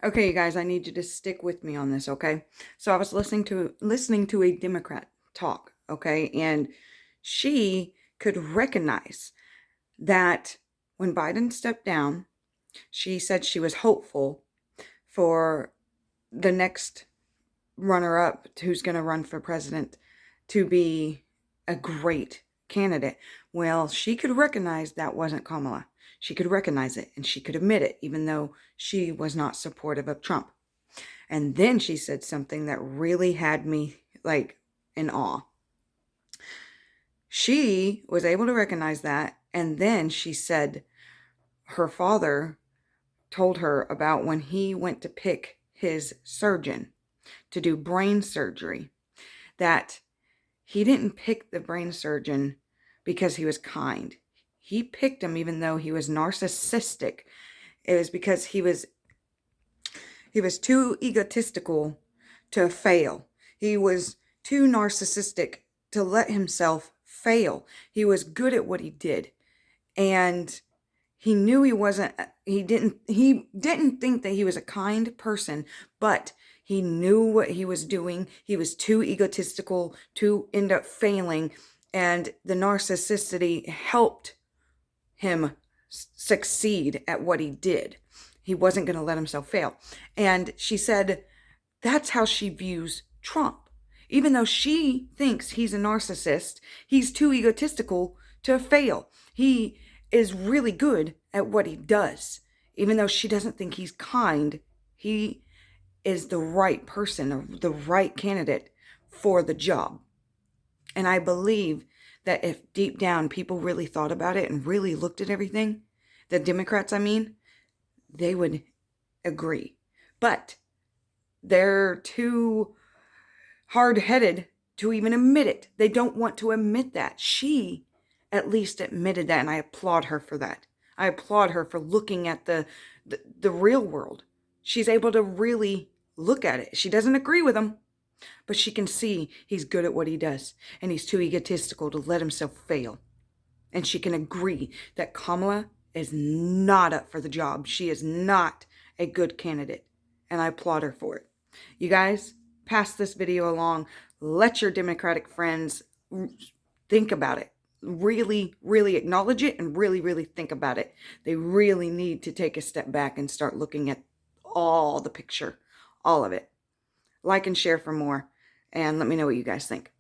Okay, you guys, I need you to stick with me on this, okay? So I was listening to a Democrat talk, okay? And she could recognize that when Biden stepped down, she said she was hopeful for the next runner up who's going to run for president to be a great candidate. Well, she could recognize that wasn't Kamala. She could recognize it and she could admit it, even though she was not supportive of Trump. And then she said something that really had me like in awe. She was able to recognize that. And then she said her father told her about when he went to pick his surgeon to do brain surgery, that he didn't pick the brain surgeon because he was kind. He picked him even though he was narcissistic. It was because he was too egotistical to fail. He was too narcissistic to let himself fail. He was good at what he did. And he knew he didn't think that he was a kind person, but he knew what he was doing. He was too egotistical to end up failing, and the narcissicity helped him succeed at what he did. He wasn't going to let himself fail. And she said that's how she views Trump. Even though she thinks he's a narcissist, he's too egotistical to fail. He is really good at what he does. Even though she doesn't think he's kind, he is the right person or the right candidate for the job. And I believe that if deep down people really thought about it and really looked at everything, the Democrats, I mean, they would agree. But they're too hard-headed to even admit it. They don't want to admit that. She at least admitted that, and I applaud her for that. I applaud her for looking at the real world. She's able to really look at it. She doesn't agree with him, but she can see he's good at what he does, and he's too egotistical to let himself fail. And she can agree that Kamala is not up for the job. She is not a good candidate, and I applaud her for it. You guys, pass this video along. Let your Democratic friends think about it. Really, really acknowledge it and really, really think about it. They really need to take a step back and start looking at all the picture, all of it. Like and share for more, and let me know what you guys think.